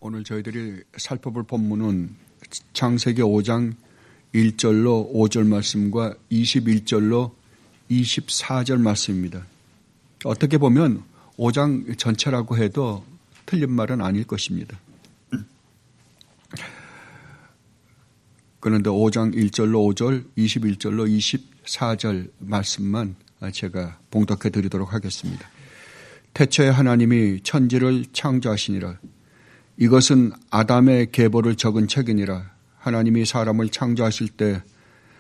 오늘 저희들이 살펴볼 본문은 창세기 5장 1절로 5절 말씀과 21절로 24절 말씀입니다. 어떻게 보면 5장 전체라고 해도 틀린 말은 아닐 것입니다. 그런데 5장 1절로 5절, 21절로 24절 말씀만 제가 봉독해 드리도록 하겠습니다. 태초에 하나님이 천지를 창조하시니라. 이것은 아담의 계보를 적은 책이니라. 하나님이 사람을 창조하실 때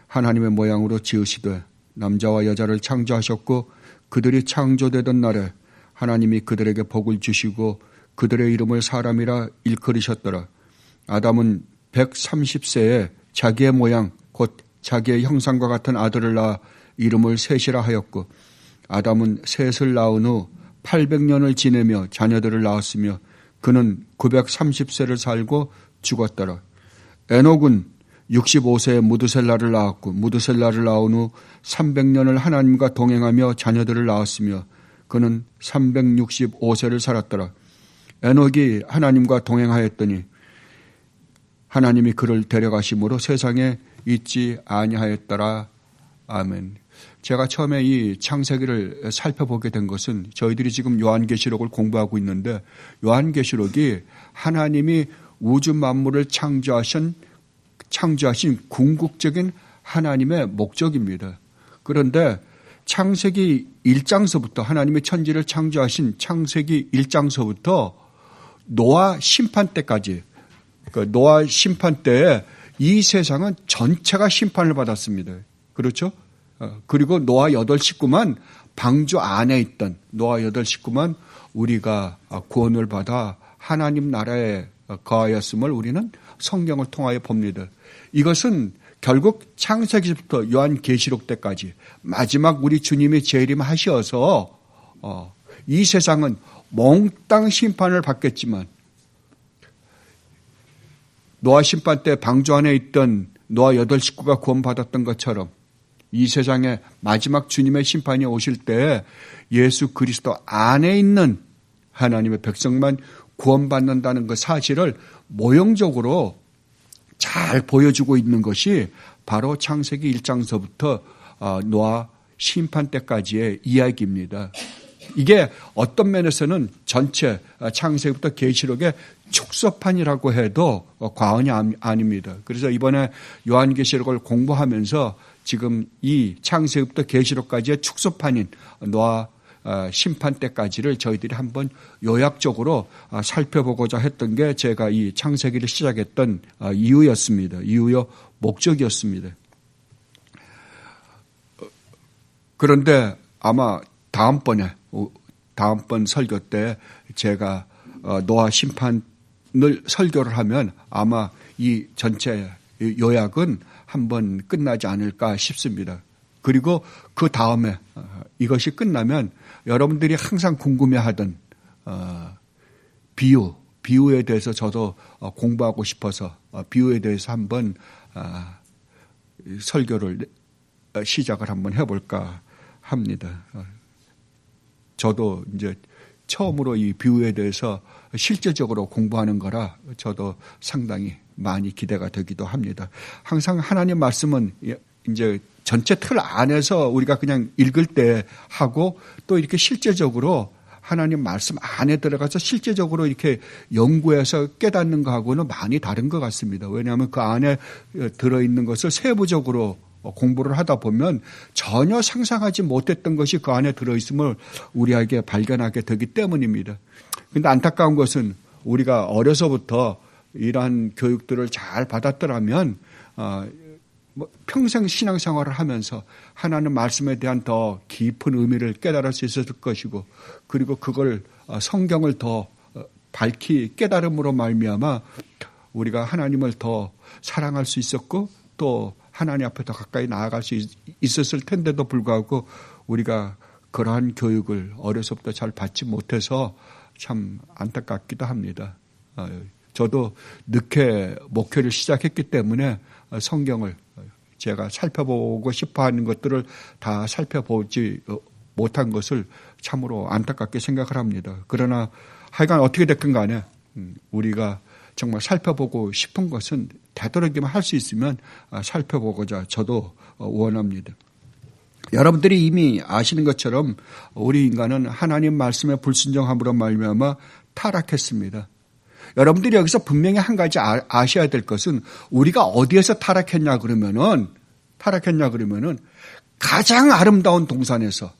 하나님의 모양으로 지으시되 남자와 여자를 창조하셨고 그들이 창조되던 날에 하나님이 그들에게 복을 주시고 그들의 이름을 사람이라 일컬으셨더라. 아담은 130세에 자기의 모양 곧 자기의 형상과 같은 아들을 낳아 이름을 셋이라 하였고 아담은 셋을 낳은 후 800년을 지내며 자녀들을 낳았으며 그는 930세를 살고 죽었더라. 에녹은 65세에 무드셀라를 낳았고 무드셀라를 낳은 후 300년을 하나님과 동행하며 자녀들을 낳았으며 그는 365세를 살았더라. 에녹이 하나님과 동행하였더니 하나님이 그를 데려가심으로 세상에 있지 아니하였더라. 아멘. 제가 처음에 이 창세기를 살펴보게 된 것은 저희들이 지금 요한계시록을 공부하고 있는데 요한계시록이 하나님이 우주 만물을 창조하신 궁극적인 하나님의 목적입니다. 그런데 창세기 1장서부터 하나님이 천지를 창조하신 창세기 1장서부터 노아 심판 때까지 노아 심판 때에 이 세상은 전체가 심판을 받았습니다. 그렇죠? 그리고 노아 8식구만 방주 안에 있던 노아 8식구만 우리가 구원을 받아 하나님 나라에 거하였음을 우리는 성경을 통하여 봅니다. 이것은 결국 창세기부터 요한계시록 때까지 마지막 우리 주님이 재림하셔서 이 세상은 몽땅 심판을 받겠지만 노아 심판 때 방주 안에 있던 노아 8식구가 구원받았던 것처럼 이 세상에 마지막 주님의 심판이 오실 때 예수 그리스도 안에 있는 하나님의 백성만 구원받는다는 그 사실을 모형적으로 잘 보여주고 있는 것이 바로 창세기 1장서부터 노아 심판 때까지의 이야기입니다. 이게 어떤 면에서는 전체 창세기부터 계시록의 축소판이라고 해도 과언이 아닙니다. 그래서 이번에 요한계시록을 공부하면서 지금 이 창세기부터 계시록까지의 축소판인 노아 심판 때까지를 저희들이 한번 요약적으로 살펴보고자 했던 게 제가 이 창세기를 시작했던 이유였습니다. 이유요 목적이었습니다. 그런데 아마 다음번 설교 때 제가 노아 심판을 설교를 하면 아마 이 전체 요약은 한번 끝나지 않을까 싶습니다. 그리고 그 다음에 이것이 끝나면 여러분들이 항상 궁금해하던 비유에 대해서 저도 공부하고 싶어서 비유에 대해서 한번 설교를 시작을 한번 해볼까 합니다. 저도 이제 처음으로 이 비유에 대해서 실제적으로 공부하는 거라 저도 상당히 많이 기대가 되기도 합니다. 항상 하나님 말씀은 이제 전체 틀 안에서 우리가 그냥 읽을 때 하고 또 이렇게 실제적으로 하나님 말씀 안에 들어가서 실제적으로 이렇게 연구해서 깨닫는 거하고는 많이 다른 것 같습니다. 왜냐하면 그 안에 들어있는 것을 세부적으로 공부를 하다 보면 전혀 상상하지 못했던 것이 그 안에 들어있음을 우리에게 발견하게 되기 때문입니다. 그런데 안타까운 것은 우리가 어려서부터 이러한 교육들을 잘 받았더라면 평생 신앙생활을 하면서 하나님 말씀에 대한 더 깊은 의미를 깨달을 수 있었을 것이고 그리고 그걸 성경을 더 밝히 깨달음으로 말미암아 우리가 하나님을 더 사랑할 수 있었고 또 하나님 앞에 더 가까이 나아갈 수 있었을 텐데도 불구하고 우리가 그러한 교육을 어려서부터 잘 받지 못해서 참 안타깝기도 합니다. 저도 늦게 목회를 시작했기 때문에 성경을 제가 살펴보고 싶어하는 것들을 다 살펴보지 못한 것을 참으로 안타깝게 생각을 합니다. 그러나 하여간 어떻게 됐든 간에 우리가 정말 살펴보고 싶은 것은 되도록이면 할 수 있으면 살펴보고자 저도 원합니다. 여러분들이 이미 아시는 것처럼 우리 인간은 하나님 말씀에 불순종함으로 말미암아 타락했습니다. 여러분들이 여기서 분명히 한 가지 아셔야 될 것은 우리가 어디에서 타락했냐 그러면은 가장 아름다운 동산에서,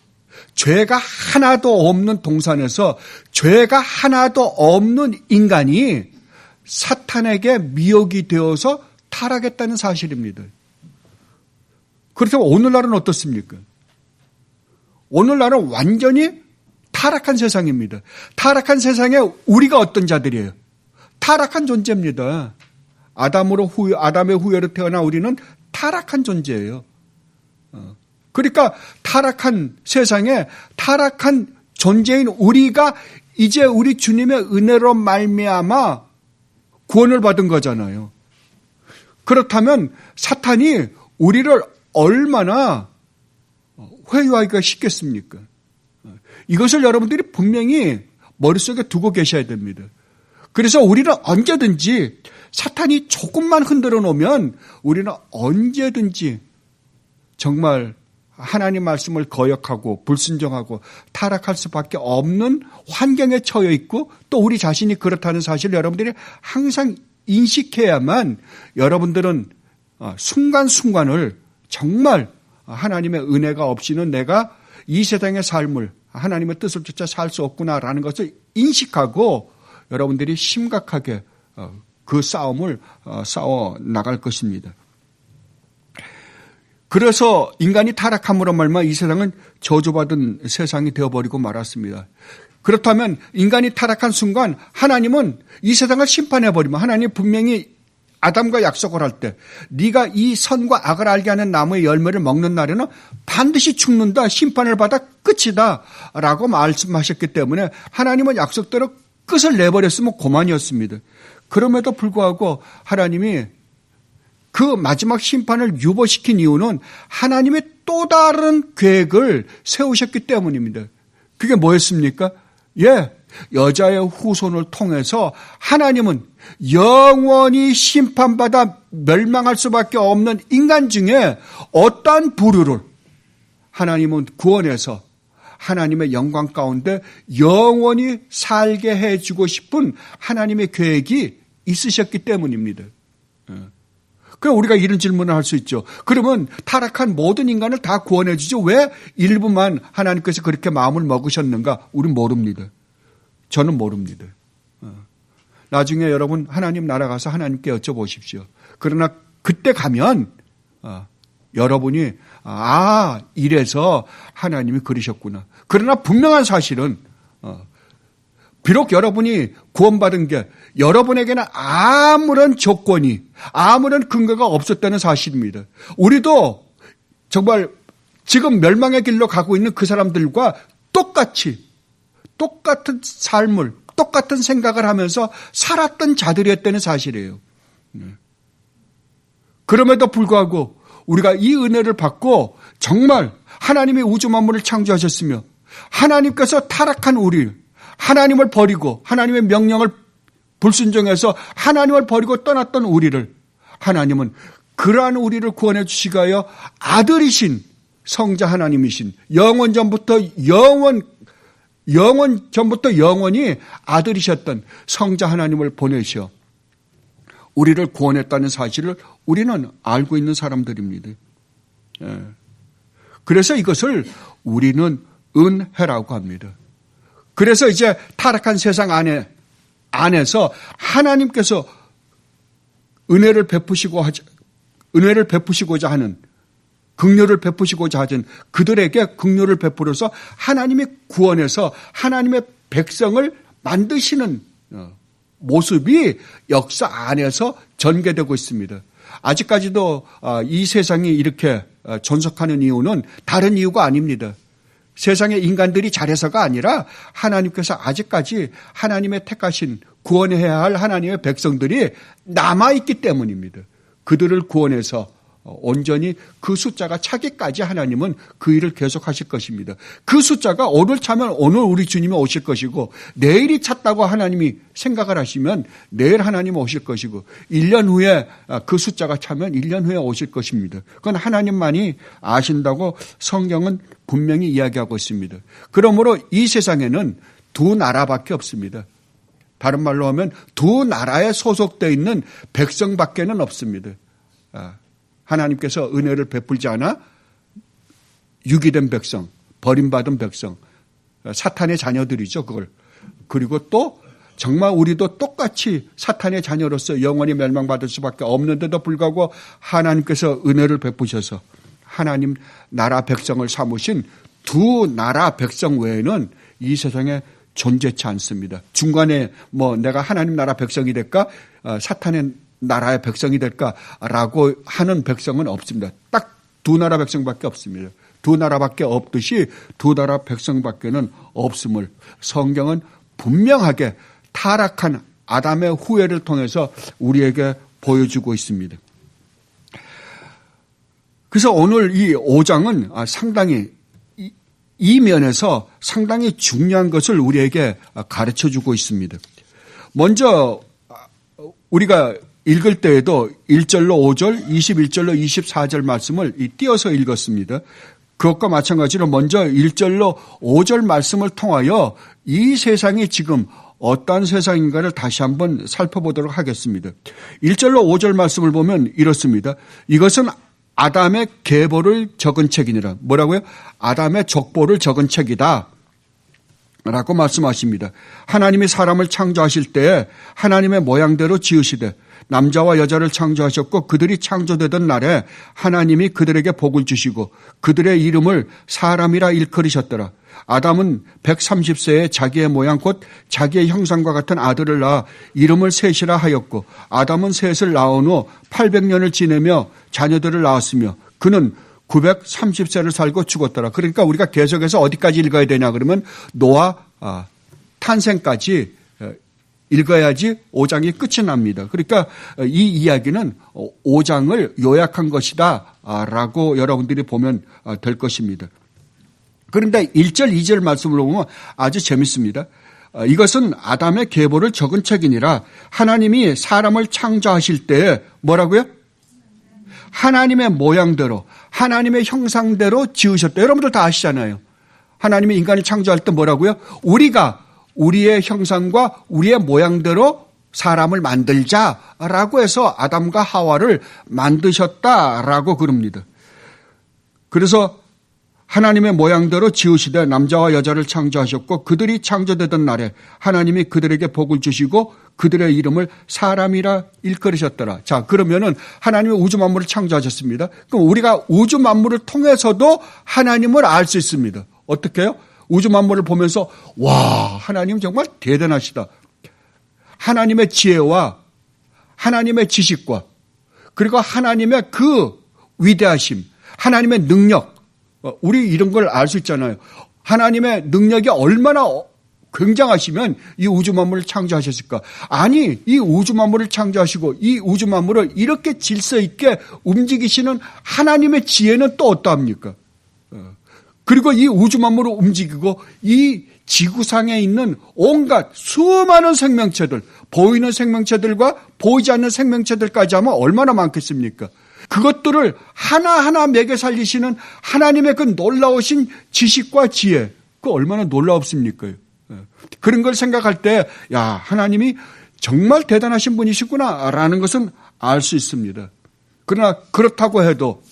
죄가 하나도 없는 동산에서 죄가 하나도 없는 인간이 사탄에게 미혹이 되어서 타락했다는 사실입니다. 그렇다면 오늘날은 어떻습니까? 오늘날은 완전히 타락한 세상입니다. 타락한 세상에 우리가 어떤 자들이에요? 타락한 존재입니다. 아담의 후예로 태어나 우리는 타락한 존재예요. 그러니까 타락한 세상에 타락한 존재인 우리가 이제 우리 주님의 은혜로 말미암아 구원을 받은 거잖아요. 그렇다면 사탄이 우리를 얼마나 회유하기가 쉽겠습니까? 이것을 여러분들이 분명히 머릿속에 두고 계셔야 됩니다. 그래서 우리는 언제든지 사탄이 조금만 흔들어 놓으면 우리는 언제든지 정말 하나님 말씀을 거역하고 불순종하고 타락할 수밖에 없는 환경에 처해 있고 또 우리 자신이 그렇다는 사실을 여러분들이 항상 인식해야만 여러분들은 순간순간을 정말 하나님의 은혜가 없이는 내가 이 세상의 삶을 하나님의 뜻을 쫓아 살 수 없구나라는 것을 인식하고 여러분들이 심각하게 그 싸움을 싸워 나갈 것입니다. 그래서 인간이 타락함으로 말미암아 이 세상은 저주받은 세상이 되어버리고 말았습니다. 그렇다면 인간이 타락한 순간 하나님은 이 세상을 심판해버리면 하나님 분명히 아담과 약속을 할 때 네가 이 선과 악을 알게 하는 나무의 열매를 먹는 날에는 반드시 죽는다. 심판을 받아 끝이다. 라고 말씀하셨기 때문에 하나님은 약속대로 끝을 내버렸으면 그만이었습니다. 그럼에도 불구하고 하나님이 그 마지막 심판을 유보시킨 이유는 하나님의 또 다른 계획을 세우셨기 때문입니다. 그게 뭐였습니까? 여자의 후손을 통해서 하나님은 영원히 심판받아 멸망할 수밖에 없는 인간 중에 어떠한 부류를 하나님은 구원해서 하나님의 영광 가운데 영원히 살게 해주고 싶은 하나님의 계획이 있으셨기 때문입니다. 그럼 우리가 이런 질문을 할 수 있죠. 그러면 타락한 모든 인간을 다 구원해 주죠. 왜 일부만 하나님께서 그렇게 마음을 먹으셨는가? 우린 모릅니다. 저는 모릅니다. 나중에 여러분 하나님 나라 가서 하나님께 여쭤보십시오. 그러나 그때 가면 여러분이 이래서 하나님이 그러셨구나. 그러나 분명한 사실은 비록 여러분이 구원받은 게 여러분에게는 아무런 조건이 아무런 근거가 없었다는 사실입니다. 우리도 정말 지금 멸망의 길로 가고 있는 그 사람들과 똑같은 삶을 똑같은 생각을 하면서 살았던 자들이었다는 사실이에요. 그럼에도 불구하고 우리가 이 은혜를 받고 정말 하나님이 우주 만물을 창조하셨으며 하나님께서 타락한 우리 하나님을 버리고 하나님의 명령을 불순종해서 하나님을 버리고 떠났던 우리를 하나님은 그러한 우리를 구원해 주시기 위하여 아들이신 성자 하나님이신 영원 전부터 영원히 아들이셨던 성자 하나님을 보내셔 우리를 구원했다는 사실을 우리는 알고 있는 사람들입니다. 그래서 이것을 우리는 은혜라고 합니다. 그래서 이제 타락한 세상 안에서 하나님께서 은혜를 베푸시고자 하는 긍휼을 베푸시고자 하는 그들에게 긍휼을 베풀어서 하나님이 구원해서 하나님의 백성을 만드시는 모습이 역사 안에서 전개되고 있습니다. 아직까지도 이 세상이 이렇게 존속하는 이유는 다른 이유가 아닙니다. 세상의 인간들이 잘해서가 아니라 하나님께서 아직까지 하나님의 택하신 구원해야 할 하나님의 백성들이 남아있기 때문입니다. 그들을 구원해서 온전히 그 숫자가 차기까지 하나님은 그 일을 계속하실 것입니다. 그 숫자가 오늘 차면 오늘 우리 주님이 오실 것이고 내일이 찼다고 하나님이 생각을 하시면 내일 하나님 오실 것이고 1년 후에 그 숫자가 차면 1년 후에 오실 것입니다. 그건 하나님만이 아신다고 성경은 분명히 이야기하고 있습니다. 그러므로 이 세상에는 두 나라밖에 없습니다. 다른 말로 하면 두 나라에 소속되어 있는 백성밖에는 없습니다. 하나님께서 은혜를 베풀지 않아 유기된 백성, 버림받은 백성, 사탄의 자녀들이죠, 그걸. 그리고 또 정말 우리도 똑같이 사탄의 자녀로서 영원히 멸망받을 수밖에 없는데도 불구하고 하나님께서 은혜를 베푸셔서 하나님 나라 백성을 삼으신 두 나라 백성 외에는 이 세상에 존재치 않습니다. 중간에 내가 하나님 나라 백성이 될까, 사탄의 나라의 백성이 될까라고 하는 백성은 없습니다. 딱 두 나라 백성밖에 없습니다. 두 나라밖에 없듯이 두 나라 백성밖에는 없음을 성경은 분명하게 타락한 아담의 후예를 통해서 우리에게 보여주고 있습니다. 그래서 오늘 이 5장은 상당히 이 면에서 상당히 중요한 것을 우리에게 가르쳐주고 있습니다. 먼저 우리가 읽을 때에도 1절로 5절, 21절로 24절 말씀을 띄어서 읽었습니다. 그것과 마찬가지로 먼저 1절로 5절 말씀을 통하여 이 세상이 지금 어떤 세상인가를 다시 한번 살펴보도록 하겠습니다. 1절로 5절 말씀을 보면 이렇습니다. 이것은 아담의 계보를 적은 책이니라. 뭐라고요? 아담의 족보를 적은 책이다 라고 말씀하십니다. 하나님이 사람을 창조하실 때에 하나님의 모양대로 지으시되 남자와 여자를 창조하셨고 그들이 창조되던 날에 하나님이 그들에게 복을 주시고 그들의 이름을 사람이라 일컬으셨더라. 아담은 130세에 자기의 모양 곧 자기의 형상과 같은 아들을 낳아 이름을 셋이라 하였고 아담은 셋을 낳은 후 800년을 지내며 자녀들을 낳았으며 그는 930세를 살고 죽었더라. 그러니까 우리가 계속해서 어디까지 읽어야 되냐 그러면 노아 탄생까지 읽어야지 5장이 끝이 납니다. 그러니까 이 이야기는 5장을 요약한 것이다 라고 여러분들이 보면 될 것입니다. 그런데 1절, 2절 말씀을 보면 아주 재밌습니다. 이것은 아담의 계보를 적은 책이니라. 하나님이 사람을 창조하실 때 뭐라고요? 하나님의 모양대로 하나님의 형상대로 지으셨다. 여러분들 다 아시잖아요. 하나님이 인간을 창조할 때 뭐라고요? 우리가 우리의 형상과 우리의 모양대로 사람을 만들자라고 해서 아담과 하와를 만드셨다라고 그럽니다. 그래서 하나님의 모양대로 지으시되 남자와 여자를 창조하셨고 그들이 창조되던 날에 하나님이 그들에게 복을 주시고 그들의 이름을 사람이라 일컬으셨더라. 자, 그러면은 하나님이 우주 만물을 창조하셨습니다. 그럼 우리가 우주 만물을 통해서도 하나님을 알 수 있습니다. 어떻게 해요? 우주 만물을 보면서 와, 하나님 정말 대단하시다. 하나님의 지혜와 하나님의 지식과 그리고 하나님의 그 위대하심, 하나님의 능력, 우리 이런 걸 알 수 있잖아요. 하나님의 능력이 얼마나 굉장하시면 이 우주 만물을 창조하셨을까? 아니, 이 우주 만물을 창조하시고 이 우주 만물을 이렇게 질서 있게 움직이시는 하나님의 지혜는 또 어떠합니까? 그리고 이 우주 만물을 움직이고 이 지구상에 있는 온갖 수많은 생명체들, 보이는 생명체들과 보이지 않는 생명체들까지 하면 얼마나 많겠습니까? 그것들을 하나하나 먹여 살리시는 하나님의 그 놀라우신 지식과 지혜, 그 얼마나 놀라웠습니까? 그런 걸 생각할 때, 야, 하나님이 정말 대단하신 분이시구나 라는 것은 알 수 있습니다. 그러나 그렇다고 해도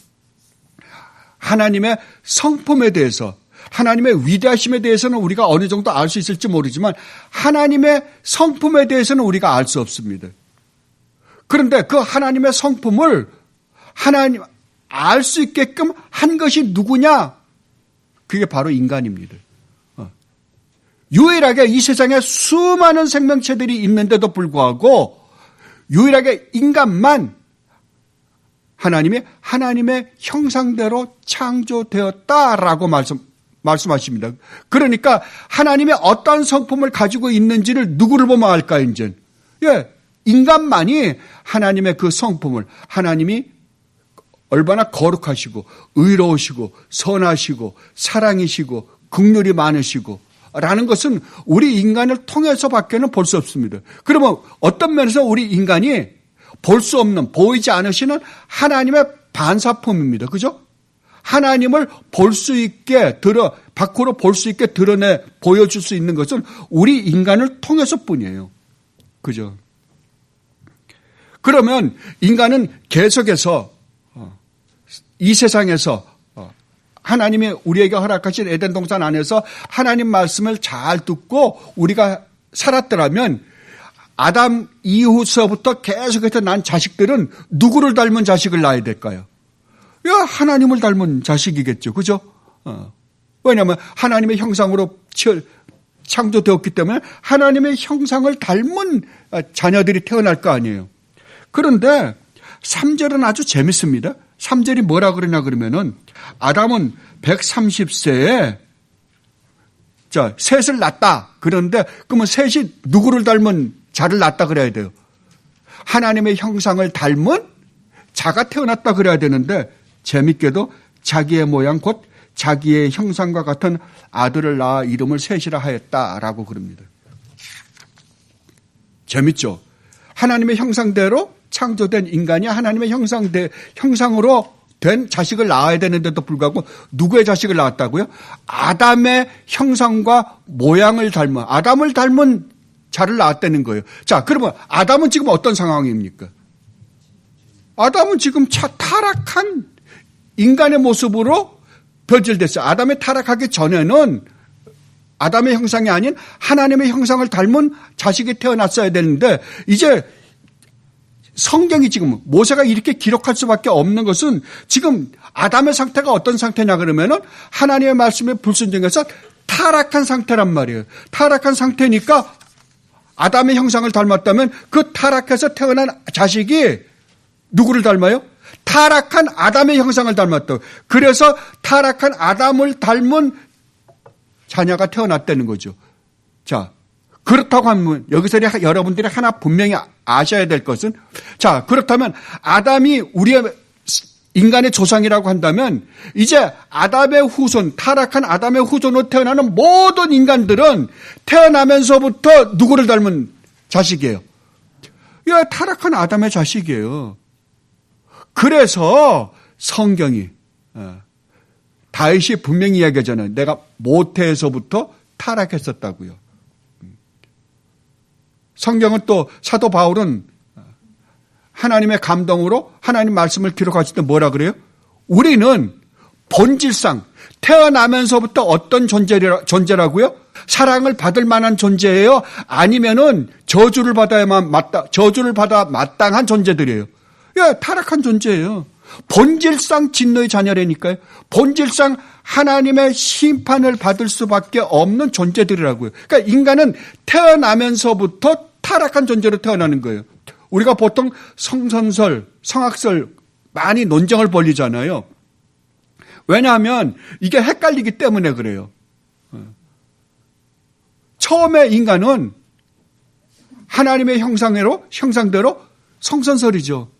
하나님의 성품에 대해서, 하나님의 위대하심에 대해서는 우리가 어느 정도 알 수 있을지 모르지만 하나님의 성품에 대해서는 우리가 알 수 없습니다. 그런데 그 하나님의 성품을 하나님 알 수 있게끔 한 것이 누구냐? 그게 바로 인간입니다. 유일하게 이 세상에 수많은 생명체들이 있는데도 불구하고 유일하게 인간만 하나님의 형상대로 창조되었다라고 말씀하십니다. 그러니까 하나님의 어떤 성품을 가지고 있는지를 누구를 보면 알까요, 이제? 예, 인간만이 하나님의 그 성품을, 하나님이 얼마나 거룩하시고 의로우시고 선하시고 사랑이시고 긍휼이 많으시고 라는 것은 우리 인간을 통해서밖에는 볼 수 없습니다. 그러면 어떤 면에서 우리 인간이 볼 수 없는, 보이지 않으시는 하나님의 반사품입니다. 그죠? 하나님을 볼 수 있게 밖으로 볼 수 있게 드러내 보여줄 수 있는 것은 우리 인간을 통해서 뿐이에요. 그죠? 그러면 인간은 계속해서 이 세상에서 하나님이 우리에게 허락하신 에덴 동산 안에서 하나님 말씀을 잘 듣고 우리가 살았더라면 아담 이후서부터 계속해서 난 자식들은 누구를 닮은 자식을 낳아야 될까요? 하나님을 닮은 자식이겠죠. 그죠? 왜냐하면 하나님의 형상으로 창조되었기 때문에 하나님의 형상을 닮은 자녀들이 태어날 거 아니에요. 그런데 3절은 아주 재밌습니다. 3절이 뭐라 그러냐 그러면은 아담은 130세에 셋을 낳았다. 그런데 그러면 셋이 누구를 닮은 자를 낳았다 그래야 돼요. 하나님의 형상을 닮은 자가 태어났다 그래야 되는데 재밌게도 자기의 모양 곧 자기의 형상과 같은 아들을 낳아 이름을 셋이라 하였다라고 그럽니다. 재밌죠? 하나님의 형상대로 창조된 인간이 하나님의 형상으로 된 자식을 낳아야 되는데도 불구하고 누구의 자식을 낳았다고요? 아담의 형상과 모양을 닮은, 아담을 닮은 자를 낳았다는 거예요. 자, 그러면 아담은 지금 어떤 상황입니까? 아담은 지금 타락한 인간의 모습으로 변질됐어요. 아담이 타락하기 전에는 아담의 형상이 아닌 하나님의 형상을 닮은 자식이 태어났어야 되는데 이제 성경이 지금 모세가 이렇게 기록할 수밖에 없는 것은 지금 아담의 상태가 어떤 상태냐 그러면은 하나님의 말씀에 불순종해서 타락한 상태란 말이에요. 타락한 상태니까 아담의 형상을 닮았다면 그 타락해서 태어난 자식이 누구를 닮아요? 타락한 아담의 형상을 닮았다고. 그래서 타락한 아담을 닮은 자녀가 태어났다는 거죠. 자, 그렇다고 하면 여기서 여러분들이 하나 분명히 아셔야 될 것은 자, 그렇다면 아담이 우리의 인간의 조상이라고 한다면 이제 아담의 후손, 타락한 아담의 후손으로 태어나는 모든 인간들은 태어나면서부터 누구를 닮은 자식이에요? 타락한 아담의 자식이에요. 그래서 성경이 다윗이 분명히 이야기하잖아요. 내가 모태에서부터 타락했었다고요. 성경은 또 사도 바울은 하나님의 감동으로 하나님 말씀을 기록하실 때 뭐라 그래요? 우리는 본질상 태어나면서부터 어떤 존재라고요? 사랑을 받을 만한 존재예요? 아니면은 저주를 받아 마땅한 존재들이에요. 타락한 존재예요. 본질상 진노의 자녀라니까요. 본질상 하나님의 심판을 받을 수밖에 없는 존재들이라고요. 그러니까 인간은 태어나면서부터 타락한 존재로 태어나는 거예요. 우리가 보통 성선설, 성악설 많이 논쟁을 벌이잖아요. 왜냐하면 이게 헷갈리기 때문에 그래요. 처음에 인간은 하나님의 형상대로 성선설이죠.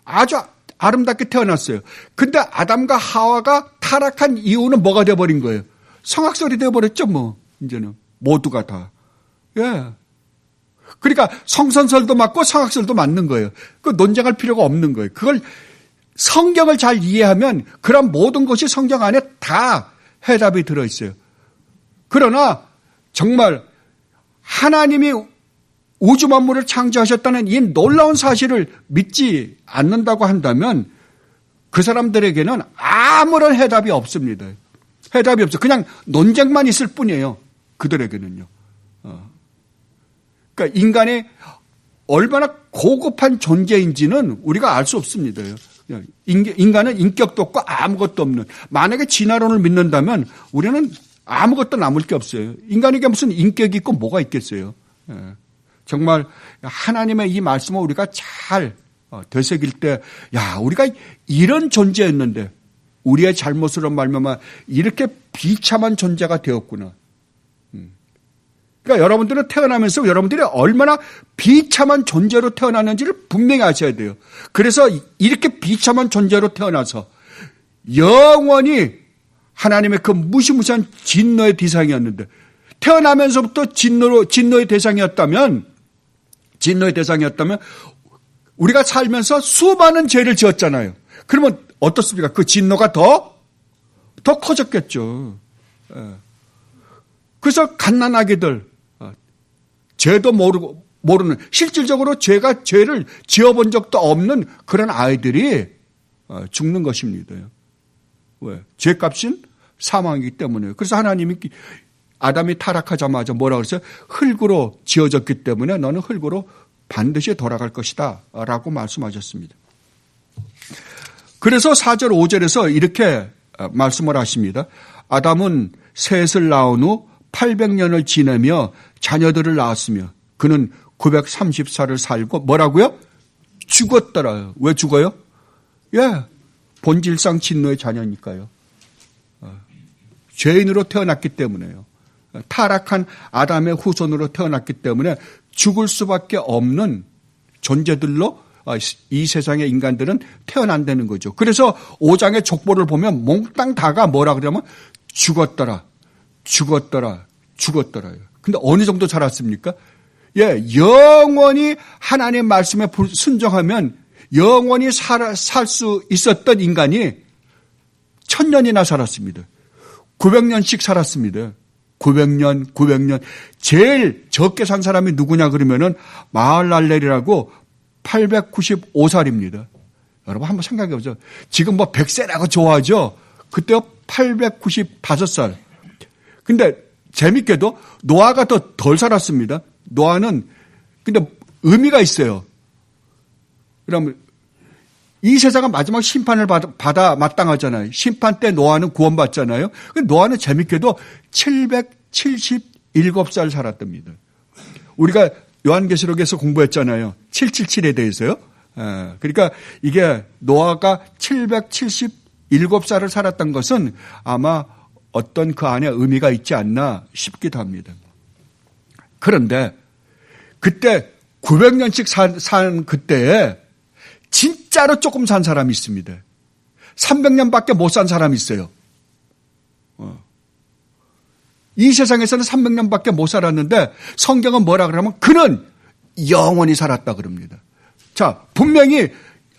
아주 아름답게 태어났어요. 근데 아담과 하와가 타락한 이유는 뭐가 되어버린 거예요? 성악설이 되어버렸죠, 뭐. 이제는. 모두가 다. 그러니까 성선설도 맞고 성악설도 맞는 거예요. 그 논쟁할 필요가 없는 거예요. 그걸 성경을 잘 이해하면 그런 모든 것이 성경 안에 다 해답이 들어있어요. 그러나 정말 하나님이 우주 만물을 창조하셨다는 이 놀라운 사실을 믿지 않는다고 한다면 그 사람들에게는 아무런 해답이 없습니다. 해답이 없어. 그냥 논쟁만 있을 뿐이에요. 그들에게는요. 그러니까 인간이 얼마나 고급한 존재인지는 우리가 알 수 없습니다. 인간은 인격도 없고 아무것도 없는. 만약에 진화론을 믿는다면 우리는 아무것도 남을 게 없어요. 인간에게 무슨 인격이 있고 뭐가 있겠어요. 정말 하나님의 이 말씀을 우리가 잘 되새길 때, 우리가 이런 존재였는데 우리의 잘못으로 말미암아 이렇게 비참한 존재가 되었구나. 그러니까 여러분들은 태어나면서 여러분들이 얼마나 비참한 존재로 태어났는지를 분명히 아셔야 돼요. 그래서 이렇게 비참한 존재로 태어나서 영원히 하나님의 그 무시무시한 진노의 대상이었는데, 태어나면서부터 진노의 대상이었다면 우리가 살면서 수많은 죄를 지었잖아요. 그러면 어떻습니까? 그 진노가 더 커졌겠죠. 그래서 갓난아기들, 죄도 모르는, 실질적으로 죄를 지어본 적도 없는 그런 아이들이 죽는 것입니다. 왜? 죄값인 사망이기 때문에. 그래서 하나님이 아담이 타락하자마자 뭐라고 그랬어요? 흙으로 지어졌기 때문에 너는 흙으로 반드시 돌아갈 것이다 라고 말씀하셨습니다. 그래서 4절 5절에서 이렇게 말씀을 하십니다. 아담은 셋을 낳은 후 800년을 지내며 자녀들을 낳았으며 그는 930살을 살고 뭐라고요? 죽었더라. 왜 죽어요? 본질상 진노의 자녀니까요. 죄인으로 태어났기 때문에요. 타락한 아담의 후손으로 태어났기 때문에 죽을 수밖에 없는 존재들로 이 세상의 인간들은 태어난다는 거죠. 그래서 5장의 족보를 보면 몽땅 다가 뭐라 그러냐면 죽었더라. 근데 어느 정도 살았습니까? 영원히 하나님의 말씀에 순종하면 영원히 살 수 있었던 인간이 1000년이나 살았습니다. 900년씩 살았습니다. 900년. 제일 적게 산 사람이 누구냐 그러면은 마할랄렐이라고 895살입니다. 여러분 한번 생각해 보죠. 지금 100세라고 좋아하죠. 그때 895살. 근데 재밌게도 노아가 더 덜 살았습니다. 노아는 근데 의미가 있어요. 그러면 이 세상은 마지막 심판을 받아 마땅하잖아요. 심판 때 노아는 구원받잖아요. 노아는 재밌게도 777살 살았답니다. 우리가 요한계시록에서 공부했잖아요. 777에 대해서요. 그러니까 이게 노아가 777살을 살았던 것은 아마 어떤 그 안에 의미가 있지 않나 싶기도 합니다. 그런데 그때 900년씩 산 그때에 진짜로 조금 산 사람이 있습니다. 300년밖에 못 산 사람이 있어요. 이 세상에서는 300년밖에 못 살았는데 성경은 뭐라 그러면 그는 영원히 살았다 그럽니다. 자, 분명히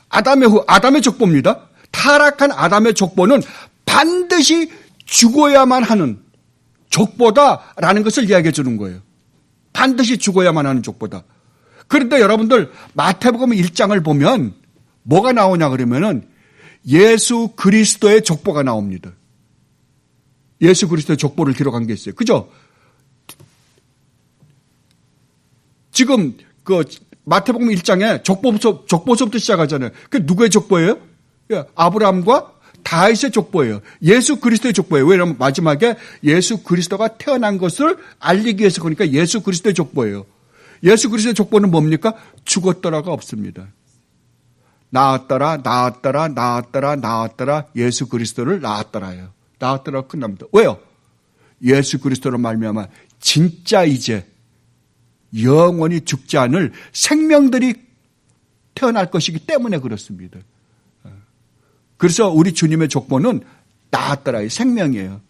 아담의 족보입니다. 타락한 아담의 족보는 반드시 죽어야만 하는 족보다라는 것을 이야기해 주는 거예요. 반드시 죽어야만 하는 족보다. 그런데 여러분들 마태복음 1장을 보면 뭐가 나오냐 그러면은 예수 그리스도의 족보가 나옵니다. 예수 그리스도의 족보를 기록한 게 있어요. 그죠? 지금 그 마태복음 1장에 족보서부터 시작하잖아요. 그게 누구의 족보예요? 아브라함과 다윗의 족보예요. 예수 그리스도의 족보예요. 왜냐하면 마지막에 예수 그리스도가 태어난 것을 알리기 위해서 그러니까 예수 그리스도의 족보예요. 예수 그리스도의 족보는 뭡니까? 죽었더라가 없습니다. 나았더라 예수 그리스도를 낳았더라요. 낳았더라 끝납니다. 왜요? 예수 그리스도로 말미암아 진짜 이제 영원히 죽지 않을 생명들이 태어날 것이기 때문에 그렇습니다. 그래서 우리 주님의 족보는 낳았더라의 생명이에요.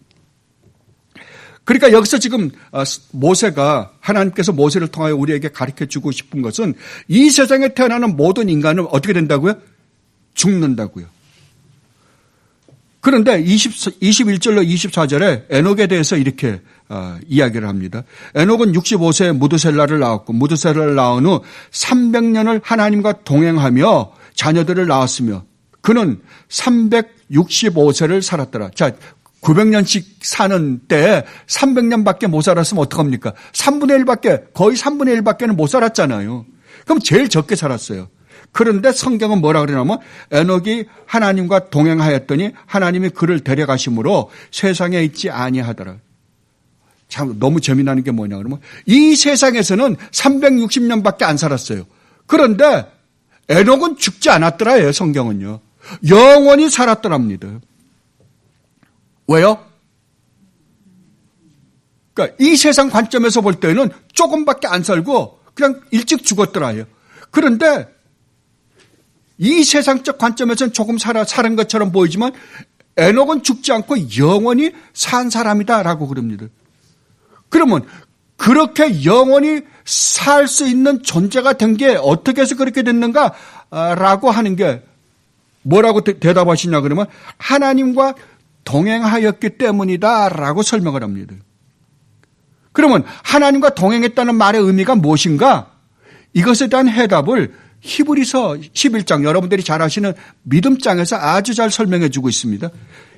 그러니까 여기서 지금 모세가 하나님께서 모세를 통하여 우리에게 가르쳐주고 싶은 것은 이 세상에 태어나는 모든 인간은 어떻게 된다고요? 죽는다고요. 그런데 21절로 24절에 에녹에 대해서 이렇게 이야기를 합니다. 에녹은 65세에 무드셀라를 낳았고 무드셀라를 낳은 후 300년을 하나님과 동행하며 자녀들을 낳았으며 그는 365세를 살았더라. 자, 900년씩 사는 때에 300년밖에 못 살았으면 어떡합니까? 3분의 1밖에, 거의 3분의 1밖에는 못 살았잖아요. 그럼 제일 적게 살았어요. 그런데 성경은 뭐라 그러냐면 에녹이 하나님과 동행하였더니 하나님이 그를 데려가심으로 세상에 있지 아니하더라. 참 너무 재미나는 게 뭐냐 그러면 이 세상에서는 360년밖에 안 살았어요. 그런데 에녹은 죽지 않았더라예요. 성경은요. 영원히 살았더랍니다. 왜요? 그러니까 이 세상 관점에서 볼 때는 조금밖에 안 살고 그냥 일찍 죽었더라요. 그런데 이 세상적 관점에서는 조금 살은 것처럼 보이지만 에녹은 죽지 않고 영원히 산 사람이다라고 그럽니다. 그러면 그렇게 영원히 살 수 있는 존재가 된 게 어떻게 해서 그렇게 됐는가라고 하는 게 뭐라고 대답하시냐 그러면 하나님과 동행하였기 때문이다라고 설명을 합니다. 그러면 하나님과 동행했다는 말의 의미가 무엇인가? 이것에 대한 해답을 히브리서 11장 여러분들이 잘 아시는 믿음장에서 아주 잘 설명해 주고 있습니다.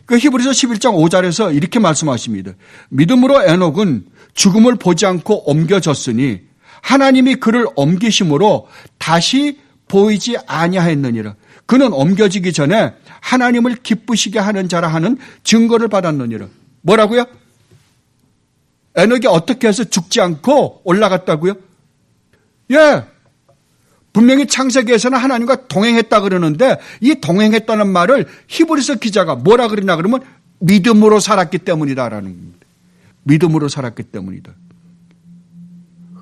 그 히브리서 11장 5절에서 이렇게 말씀하십니다. 믿음으로 에녹은 죽음을 보지 않고 옮겨졌으니 하나님이 그를 옮기심으로 다시 보이지 아니하였느니라. 그는 옮겨지기 전에 하나님을 기쁘시게 하는 자라 하는 증거를 받았느니라. 뭐라고요? 에녹이 어떻게 해서 죽지 않고 올라갔다고요? 예. 분명히 창세기에서는 하나님과 동행했다 그러는데 이 동행했다는 말을 히브리서 기자가 뭐라 그러냐 그러면 믿음으로 살았기 때문이다라는 겁니다. 믿음으로 살았기 때문이다.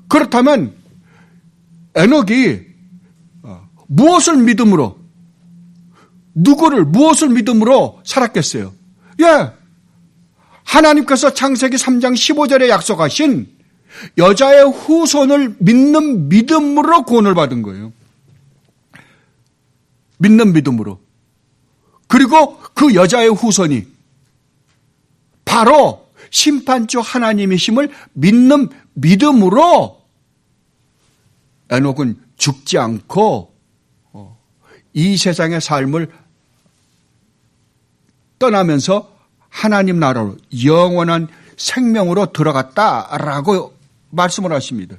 그렇다면 에녹이 무엇을 믿음으로 무엇을 믿음으로 살았겠어요? 예. 하나님께서 창세기 3장 15절에 약속하신 여자의 후손을 믿는 믿음으로 구원을 받은 거예요. 믿는 믿음으로. 그리고 그 여자의 후손이 바로 심판주 하나님이심을 믿는 믿음으로 에녹은 죽지 않고 이 세상의 삶을 떠나면서 하나님 나라로 영원한 생명으로 들어갔다라고 말씀을 하십니다.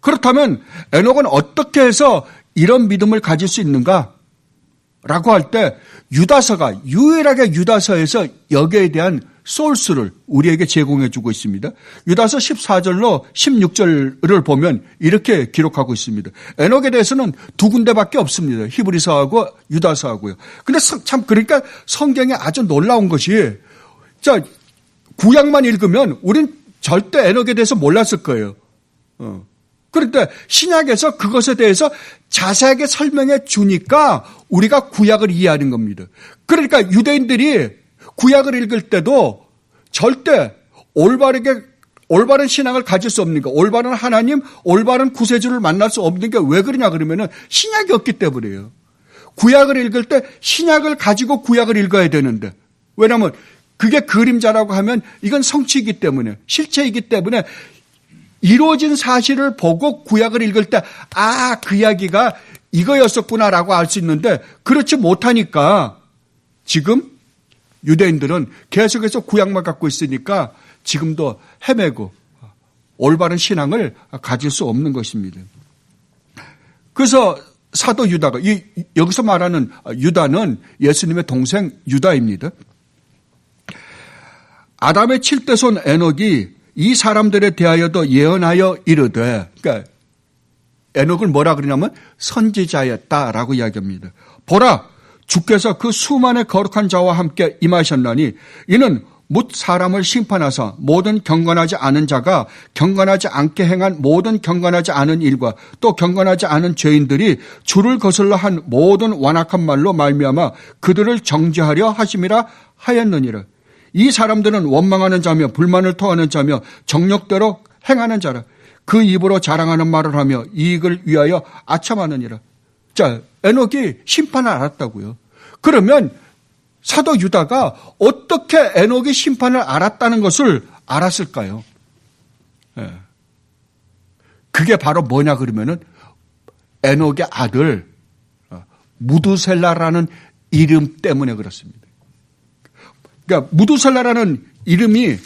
그렇다면 에녹은 어떻게 해서 이런 믿음을 가질 수 있는가? 라고 할 때 유다서가 유일하게 유다서에서 여기에 대한 소스를 우리에게 제공해 주고 있습니다. 유다서 14절로 16절을 보면 이렇게 기록하고 있습니다. 에녹에 대해서는 두 군데밖에 없습니다. 히브리서하고 유다서하고요. 근데 참 그러니까 성경에 아주 놀라운 것이 자 구약만 읽으면 우린 절대 에녹에 대해서 몰랐을 거예요. 그런데 신약에서 그것에 대해서 자세하게 설명해 주니까 우리가 구약을 이해하는 겁니다. 그러니까 유대인들이 구약을 읽을 때도 절대 올바른 신앙을 가질 수 없는 거, 올바른 하나님, 올바른 구세주를 만날 수 없는 게 왜 그러냐 그러면은 신약이 없기 때문이에요. 구약을 읽을 때 신약을 가지고 구약을 읽어야 되는데 왜냐하면 그게 그림자라고 하면 이건 성취이기 때문에 실체이기 때문에 이루어진 사실을 보고 구약을 읽을 때 그 이야기가 이거였었구나라고 알 수 있는데 그렇지 못하니까 지금 유대인들은 계속해서 구약만 갖고 있으니까 지금도 헤매고 올바른 신앙을 가질 수 없는 것입니다. 그래서 사도 유다가 여기서 말하는 유다는 예수님의 동생 유다입니다. 아담의 7대손 에녹이 이 사람들에 대하여도 예언하여 이르되, 그러니까 에녹을 뭐라 그러냐면 선지자였다라고 이야기합니다. 보라, 주께서 그 수많은 거룩한 자와 함께 임하셨나니 이는 뭇 사람을 심판하사 모든 경건하지 않은 자가 경건하지 않게 행한 모든 경건하지 않은 일과 또 경건하지 않은 죄인들이 주를 거슬러 한 모든 완악한 말로 말미암아 그들을 정죄하려 하심이라 하였느니라. 이 사람들은 원망하는 자며 불만을 토하는 자며 정욕대로 행하는 자라. 그 입으로 자랑하는 말을 하며 이익을 위하여 아첨하느니라. 자, 에녹이 심판을 알았다고요. 그러면 사도 유다가 어떻게 에녹이 심판을 알았다는 것을 알았을까요? 그게 바로 뭐냐 그러면은 에녹의 아들 무두셀라라는 이름 때문에 그렇습니다. 그러니까 무두셀라라는 이름이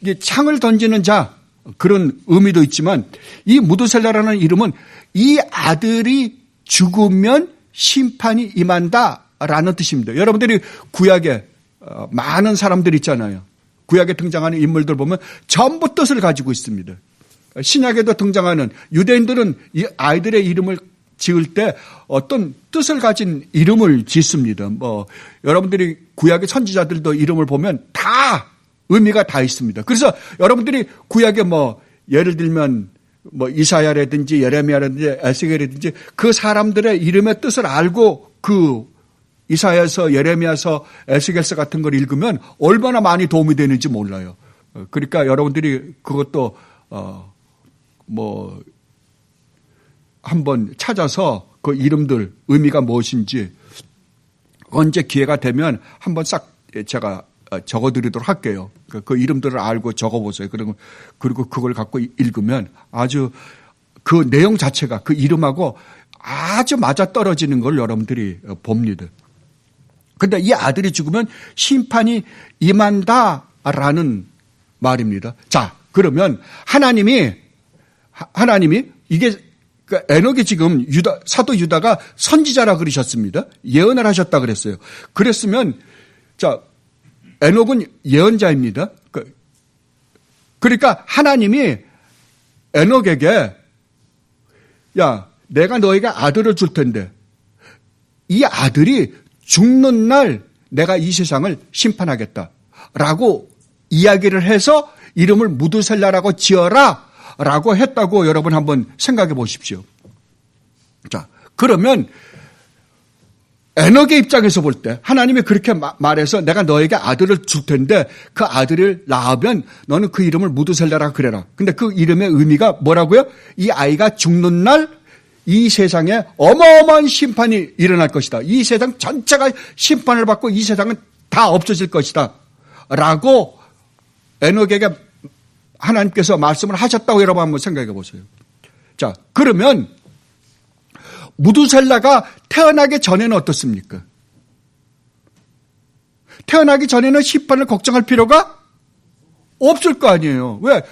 이게 창을 던지는 자 그런 의미도 있지만 이 무두셀라라는 이름은 이 아들이 죽으면 심판이 임한다라는 뜻입니다. 여러분들이 구약에 많은 사람들 있잖아요. 구약에 등장하는 인물들 보면 전부 뜻을 가지고 있습니다. 신약에도 등장하는 유대인들은 이 아이들의 이름을 지을 때 어떤 뜻을 가진 이름을 짓습니다. 여러분들이 구약의 선지자들도 이름을 보면 다 의미가 다 있습니다. 그래서 여러분들이 구약에 예를 들면 이사야라든지 예레미야라든지 에스겔이라든지 그 사람들의 이름의 뜻을 알고 그 이사야서, 예레미야서, 에스겔서 같은 걸 읽으면 얼마나 많이 도움이 되는지 몰라요. 그러니까 여러분들이 그것도 한번 찾아서 그 이름들 의미가 무엇인지 언제 기회가 되면 한번 싹 제가 적어드리도록 할게요. 그 이름들을 알고 적어보세요. 그리고 그걸 갖고 읽으면 아주 그 내용 자체가 그 이름하고 아주 맞아떨어지는 걸 여러분들이 봅니다. 근데 이 아들이 죽으면 심판이 임한다라는 말입니다. 자, 그러면 하나님이 이게 에녹이 지금 사도 유다가 선지자라 그러셨습니다. 예언을 하셨다 그랬어요. 그랬으면 자, 에녹은 예언자입니다. 그러니까 하나님이 에녹에게 야, 내가 너에게 아들을 줄 텐데 이 아들이 죽는 날 내가 이 세상을 심판하겠다라고 이야기를 해서 이름을 무드셀라라고 지어라 라고 했다고 여러분 한번 생각해 보십시오. 자, 그러면 에녹의 입장에서 볼 때 하나님이 그렇게 말해서 내가 너에게 아들을 줄 텐데 그 아들을 낳으면 너는 그 이름을 무드셀라라 그래라. 근데 그 이름의 의미가 뭐라고요? 이 아이가 죽는 날 이 세상에 어마어마한 심판이 일어날 것이다. 이 세상 전체가 심판을 받고 이 세상은 다 없어질 것이다. 라고 에녹에게 하나님께서 말씀을 하셨다고 여러분 한번 생각해 보세요. 자, 그러면 무두셀라가 태어나기 전에는 어떻습니까? 태어나기 전에는 심판을 걱정할 필요가 없을 거 아니에요. 왜?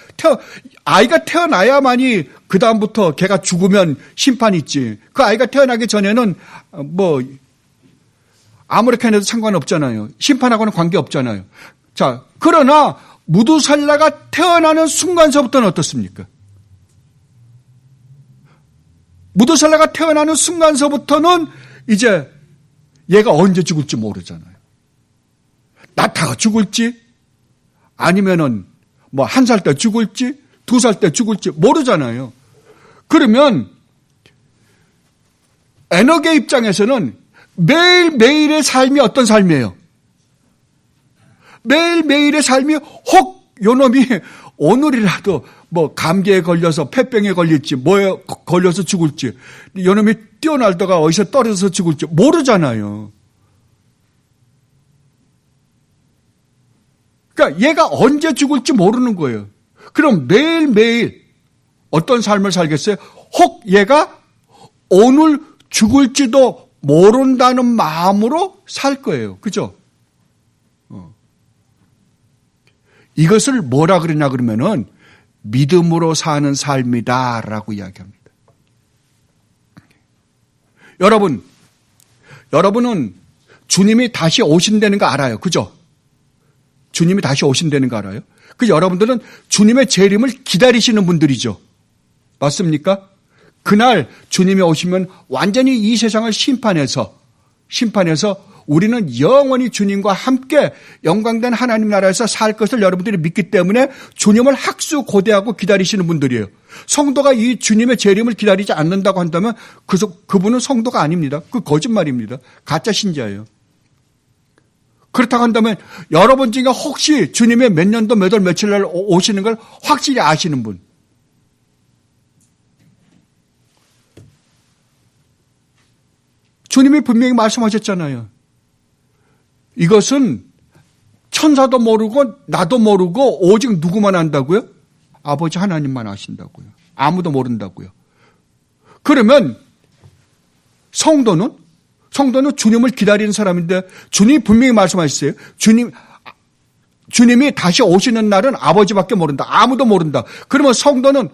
아이가 태어나야만이 그 다음부터 걔가 죽으면 심판이 있지. 그 아이가 태어나기 전에는 아무렇게나 해도 상관없잖아요. 심판하고는 관계없잖아요. 자, 그러나 무두살라가 태어나는 순간서부터는 어떻습니까? 무두살라가 태어나는 순간서부터는 이제 얘가 언제 죽을지 모르잖아요. 낳다가 죽을지 아니면은 1살 때 죽을지 2살 때 죽을지 모르잖아요. 그러면 에녹의 입장에서는 매일매일의 삶이 어떤 삶이에요? 매일매일의 삶이 혹 요놈이 오늘이라도 감기에 걸려서 폐병에 걸릴지 뭐에 걸려서 죽을지 요놈이 뛰어날다가 어디서 떨어져서 죽을지 모르잖아요. 그러니까 얘가 언제 죽을지 모르는 거예요. 그럼 매일매일 어떤 삶을 살겠어요? 혹 얘가 오늘 죽을지도 모른다는 마음으로 살 거예요. 그죠? 이것을 뭐라 그러냐 그러면은 믿음으로 사는 삶이다라고 이야기합니다. 여러분은 주님이 다시 오신다는 거 알아요. 그죠? 주님이 다시 오신다는 거 알아요? 여러분들은 주님의 재림을 기다리시는 분들이죠. 맞습니까? 그날 주님이 오시면 완전히 이 세상을 심판해서 우리는 영원히 주님과 함께 영광된 하나님 나라에서 살 것을 여러분들이 믿기 때문에 주님을 학수고대하고 기다리시는 분들이에요. 성도가 이 주님의 재림을 기다리지 않는다고 한다면 그분은 성도가 아닙니다. 그 거짓말입니다. 가짜 신자예요. 그렇다고 한다면 여러분 중에 혹시 주님의 몇 년도 몇 월 며칠 날 오시는 걸 확실히 아시는 분? 주님이 분명히 말씀하셨잖아요. 이것은 천사도 모르고 나도 모르고 오직 누구만 안다고요? 아버지 하나님만 아신다고요. 아무도 모른다고요. 그러면 성도는 주님을 기다리는 사람인데 주님이 분명히 말씀하셨어요. 주님이 다시 오시는 날은 아버지밖에 모른다. 아무도 모른다. 그러면 성도는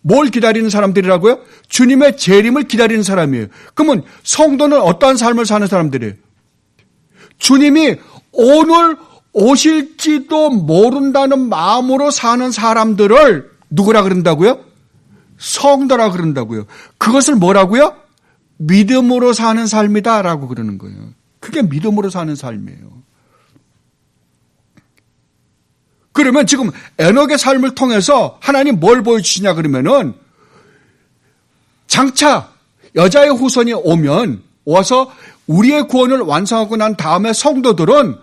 뭘 기다리는 사람들이라고요? 주님의 재림을 기다리는 사람이에요. 그러면 성도는 어떠한 삶을 사는 사람들이에요? 주님이 오늘 오실지도 모른다는 마음으로 사는 사람들을 누구라 그런다고요? 성도라 그런다고요. 그것을 뭐라고요? 믿음으로 사는 삶이다라고 그러는 거예요. 그게 믿음으로 사는 삶이에요. 그러면 지금 에녹의 삶을 통해서 하나님 뭘 보여주시냐 그러면은 장차 여자의 후손이 와서 우리의 구원을 완성하고 난 다음에 성도들은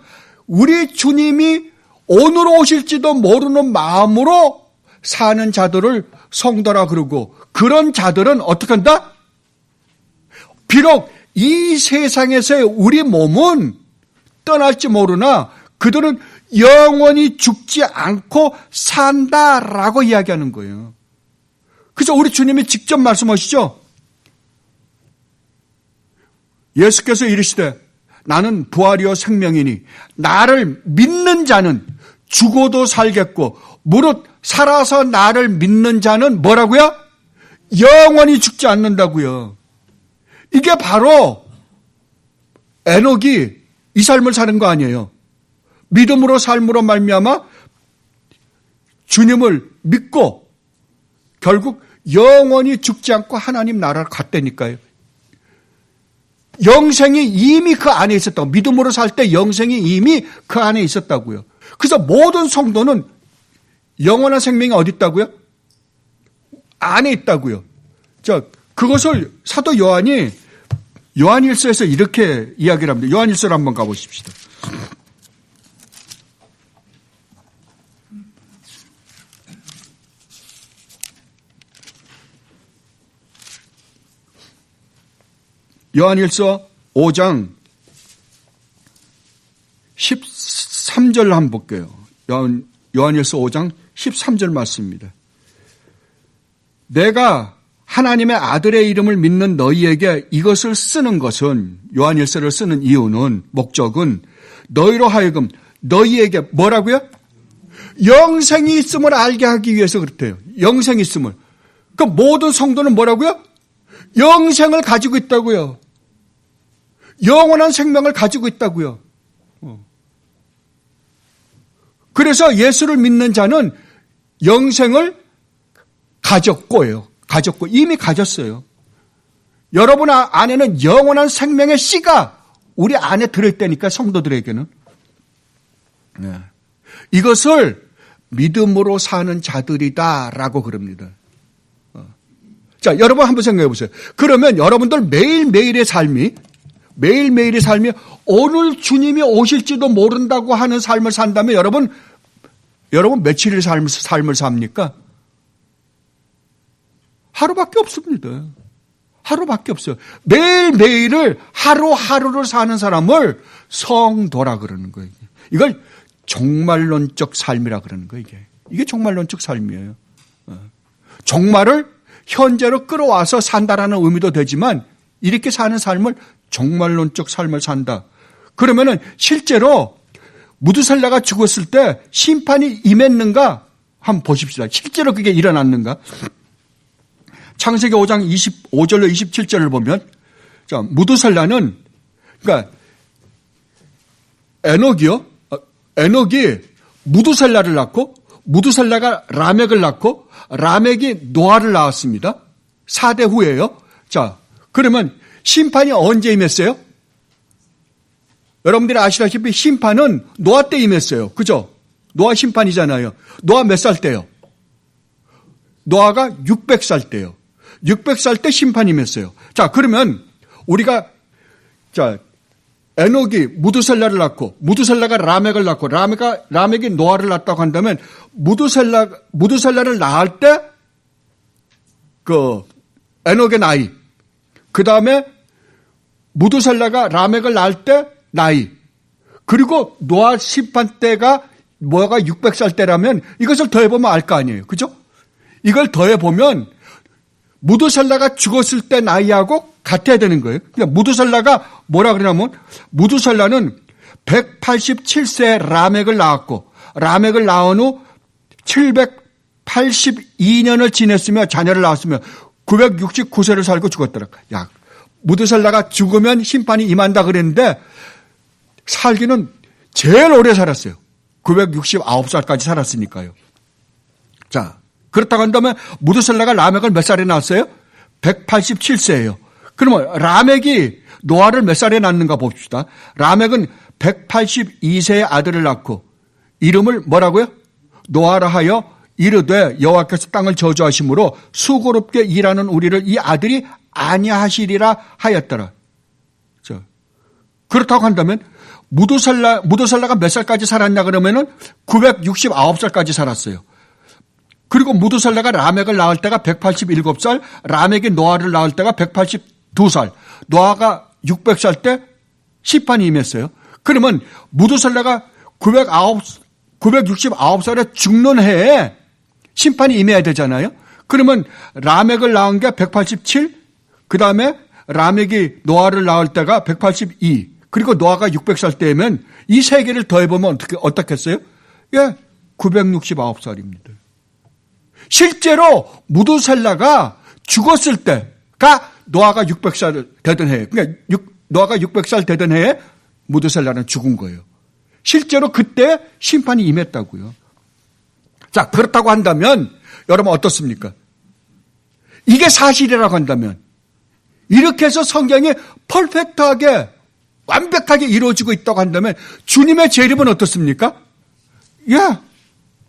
우리 주님이 오늘 오실지도 모르는 마음으로 사는 자들을 성도라 그러고, 그런 자들은 어떻게 한다? 비록 이 세상에서의 우리 몸은 떠날지 모르나 그들은 영원히 죽지 않고 산다라고 이야기하는 거예요. 그래서 우리 주님이 직접 말씀하시죠. 예수께서 이르시되 나는 부활이요 생명이니 나를 믿는 자는 죽어도 살겠고 무릇 살아서 나를 믿는 자는 뭐라고요? 영원히 죽지 않는다고요. 이게 바로 에녹이 이 삶을 사는 거 아니에요. 믿음으로 삶으로 말미암아 주님을 믿고 결국 영원히 죽지 않고 하나님 나라를 갔다니까요. 영생이 이미 그 안에 있었다고. 믿음으로 살 때 영생이 이미 그 안에 있었다고요. 그래서 모든 성도는 영원한 생명이 어디 있다고요? 안에 있다고요. 그것을 사도 요한이 요한일서에서 이렇게 이야기를 합니다. 요한일서를 한번 가보십시다. 요한일서 5장 13절 한번 볼게요. 요한일서 5장 13절 말씀입니다. 내가 하나님의 아들의 이름을 믿는 너희에게 이것을 쓰는 것은, 요한일서를 쓰는 이유는, 목적은 너희로 하여금 너희에게 뭐라고요? 영생이 있음을 알게 하기 위해서 그렇대요. 영생이 있음을. 그 모든 성도는 뭐라고요? 영생을 가지고 있다고요. 영원한 생명을 가지고 있다고요. 그래서 예수를 믿는 자는 영생을 가졌고 이미 가졌어요. 여러분 안에는 영원한 생명의 씨가 우리 안에 들어있다니까, 성도들에게는. 네. 이것을 믿음으로 사는 자들이다라고 그럽니다. 자, 여러분 한번 생각해 보세요. 그러면 여러분들 매일매일의 삶이 오늘 주님이 오실지도 모른다고 하는 삶을 산다면 여러분 며칠의 삶을 삽니까? 하루밖에 없습니다. 하루밖에 없어요. 매일매일을 하루하루를 사는 사람을 성도라 그러는 거예요. 이걸 종말론적 삶이라 그러는 거예요. 이게 종말론적 삶이에요. 종말을 현재로 끌어와서 산다라는 의미도 되지만 이렇게 사는 삶을 종말론적 삶을 산다. 그러면은 실제로 무두살라가 죽었을 때 심판이 임했는가 한번 보십시다. 실제로 그게 일어났는가? 창세기 5장 25절로 27절을 보면, 자, 무두살라는, 그러니까 에녹이 무두살라를 낳고 무두살라가 라멕을 낳고 라멕이 노아를 낳았습니다. 4대 후예요. 자, 그러면 심판이 언제 임했어요? 여러분들이 아시다시피 심판은 노아 때 임했어요. 그죠? 노아 심판이잖아요. 노아 몇 살 때요? 노아가 600살 때요. 600살 때 심판이 임했어요. 자, 그러면 우리가, 자, 에녹이 무두살라를 낳고 무두살라가 라멕을 낳고 라멕이 노아를 낳았다고 한다면 무두살라를 낳을 때 그 에녹의 나이, 그 다음에 무두살라가 라멕을 낳을 때 나이, 그리고 노아 심판 때가 뭐가 600살 때라면 이것을 더해보면 알 거 아니에요. 그죠? 이걸 더해보면 무두살라가 죽었을 때 나이하고 같아야 되는 거예요. 그러니까 무두살라가 뭐라 그러냐면 무두살라는 187세에 라멕을 낳았고 라멕을 낳은 후 782년을 지냈으며 자녀를 낳았으며 969세를 살고 죽었더라. 야, 무두살라가 죽으면 심판이 임한다 그랬는데 살기는 제일 오래 살았어요. 969살까지 살았으니까요. 자, 그렇다고 한다면 무두살라가 라멕을 몇 살에 낳았어요? 187세예요. 그러면 라멕이 노아를 몇 살에 낳는가 봅시다. 라멕은 182세의 아들을 낳고 이름을 뭐라고요? 노아라 하여 이르되 여호와께서 땅을 저주하심으로 수고롭게 일하는 우리를 이 아들이 아니하시리라 하였더라. 그렇다고 한다면 무두살라가 몇 살까지 살았냐 그러면은 969살까지 살았어요. 그리고 무두살라가 라멕을 낳을 때가 187살, 라멕이 노아를 낳을 때가 182살, 노아가 600살 때 심판이 임했어요. 그러면 무두살라가 969살에 죽는 해에 심판이 임해야 되잖아요. 그러면 라멕을 낳은 게 187, 그 다음에 라멕이 노아를 낳을 때가 182, 그리고 노아가 600살 때면 이 세 개를 더해보면 어떻겠어요? 예, 969살입니다. 실제로 무두살라가 죽었을 때가 노아가 600살 되던 해에, 그러니까 노아가 600살 되던 해에 무두살라는 죽은 거예요. 실제로 그때 심판이 임했다고요. 자, 그렇다고 한다면 여러분 어떻습니까? 이게 사실이라고 한다면 이렇게 해서 성경이 퍼펙트하게 완벽하게 이루어지고 있다고 한다면 주님의 재림은 어떻습니까? 예,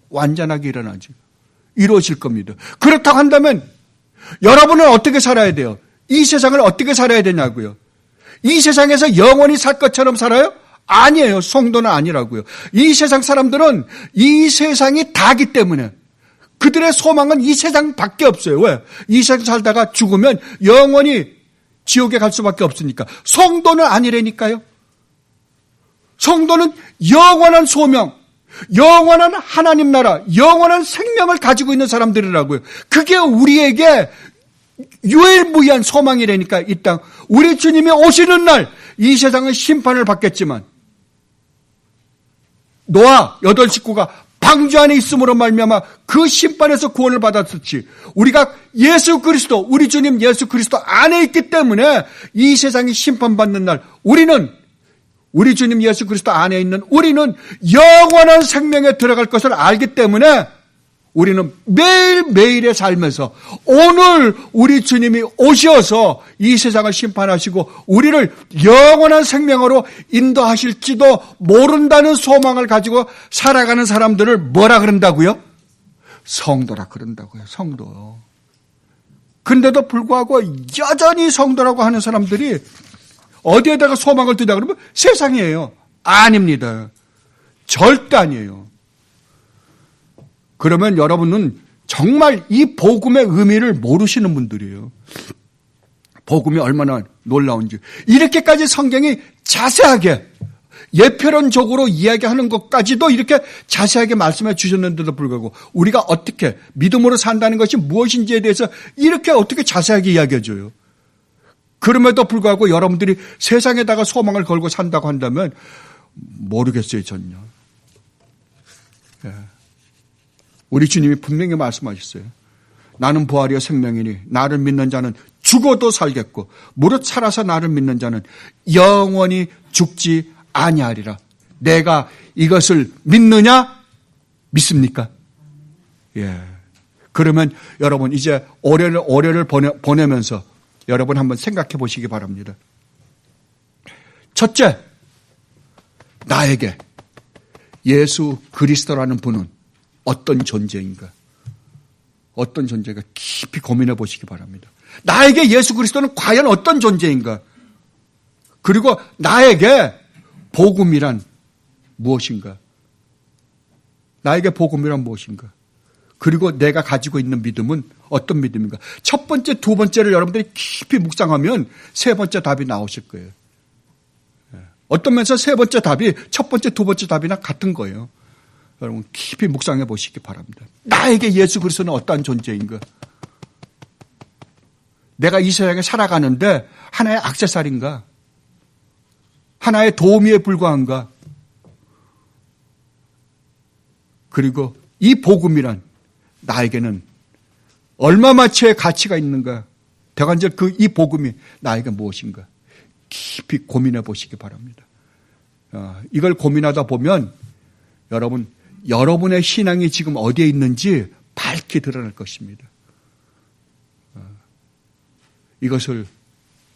완전하게 일어나죠. 이루어질 겁니다. 그렇다고 한다면 여러분은 어떻게 살아야 돼요? 이 세상을 어떻게 살아야 되냐고요? 이 세상에서 영원히 살 것처럼 살아요? 아니에요. 성도는 아니라고요. 이 세상 사람들은 이 세상이 다기 때문에 그들의 소망은 이 세상밖에 없어요. 왜? 이 세상 살다가 죽으면 영원히 지옥에 갈 수밖에 없으니까. 성도는 아니라니까요. 성도는 영원한 소명, 영원한 하나님 나라, 영원한 생명을 가지고 있는 사람들이라고요. 그게 우리에게 유일무이한 소망이라니까. 이 땅 우리 주님이 오시는 날 이 세상은 심판을 받겠지만 노아 8 식구가 방주 안에 있음으로 말미암아 그 심판에서 구원을 받았었지. 우리가 예수 그리스도, 우리 주님 예수 그리스도 안에 있기 때문에 이 세상이 심판받는 날 우리는, 우리 주님 예수 그리스도 안에 있는 우리는 영원한 생명에 들어갈 것을 알기 때문에 우리는 매일매일의 삶에서 오늘 우리 주님이 오셔서 이 세상을 심판하시고 우리를 영원한 생명으로 인도하실지도 모른다는 소망을 가지고 살아가는 사람들을 뭐라 그런다고요? 성도라 그런다고요. 성도. 근데도 불구하고 여전히 성도라고 하는 사람들이 어디에다가 소망을 두냐 그러면 세상이에요. 아닙니다. 절대 아니에요. 그러면 여러분은 정말 이 복음의 의미를 모르시는 분들이에요. 복음이 얼마나 놀라운지. 이렇게까지 성경이 자세하게 예표론적으로 이야기하는 것까지도 이렇게 자세하게 말씀해 주셨는데도 불구하고 우리가 어떻게 믿음으로 산다는 것이 무엇인지에 대해서 이렇게 어떻게 자세하게 이야기해 줘요. 그럼에도 불구하고 여러분들이 세상에다가 소망을 걸고 산다고 한다면 모르겠어요, 전혀. 예. 우리 주님이 분명히 말씀하셨어요. 나는 부활이요 생명이니 나를 믿는 자는 죽어도 살겠고 무릇 살아서 나를 믿는 자는 영원히 죽지 아니하리라. 내가 이것을 믿느냐? 믿습니까? 예. 그러면 여러분 이제 올해를 보내면서 여러분 한번 생각해 보시기 바랍니다. 첫째, 나에게 예수 그리스도라는 분은 어떤 존재인가? 어떤 존재가 깊이 고민해 보시기 바랍니다. 나에게 예수 그리스도는 과연 어떤 존재인가? 그리고 나에게 복음이란 무엇인가? 나에게 복음이란 무엇인가? 그리고 내가 가지고 있는 믿음은 어떤 믿음인가? 첫 번째, 두 번째를 여러분들이 깊이 묵상하면 세 번째 답이 나오실 거예요. 어떤 면에서 세 번째 답이 첫 번째, 두 번째 답이나 같은 거예요. 여러분 깊이 묵상해 보시기 바랍니다. 나에게 예수 그리스도는 어떠한 존재인가? 내가 이 세상에 살아가는데 하나의 액세서리인가? 하나의 도우미에 불과한가? 그리고 이 복음이란 나에게는 얼마만치의 가치가 있는가? 대관절 이 복음이 나에게 무엇인가? 깊이 고민해 보시기 바랍니다. 이걸 고민하다 보면 여러분의 신앙이 지금 어디에 있는지 밝게 드러날 것입니다. 이것을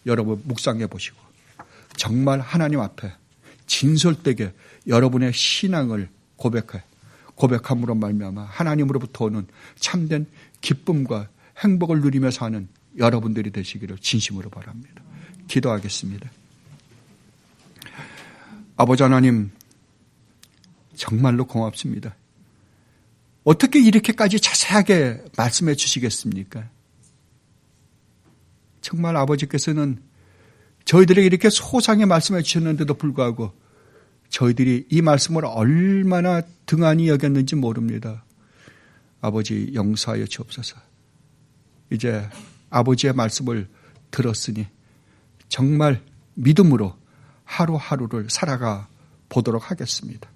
여러분 묵상해 보시고 정말 하나님 앞에 진솔되게 여러분의 신앙을 고백함으로 말미암아 하나님으로부터 오는 참된 기쁨과 행복을 누리며 사는 여러분들이 되시기를 진심으로 바랍니다. 기도하겠습니다. 아버지 하나님, 정말로 고맙습니다. 어떻게 이렇게까지 자세하게 말씀해 주시겠습니까? 정말 아버지께서는 저희들에게 이렇게 소상히 말씀해 주셨는데도 불구하고 저희들이 이 말씀을 얼마나 등한히 여겼는지 모릅니다. 아버지 용서하여 주옵소서. 이제 아버지의 말씀을 들었으니 정말 믿음으로 하루하루를 살아가 보도록 하겠습니다.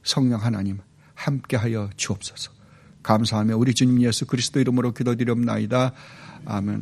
성령 하나님 함께하여 주옵소서. 감사하며 우리 주님 예수 그리스도 이름으로 기도드리옵나이다. 아멘.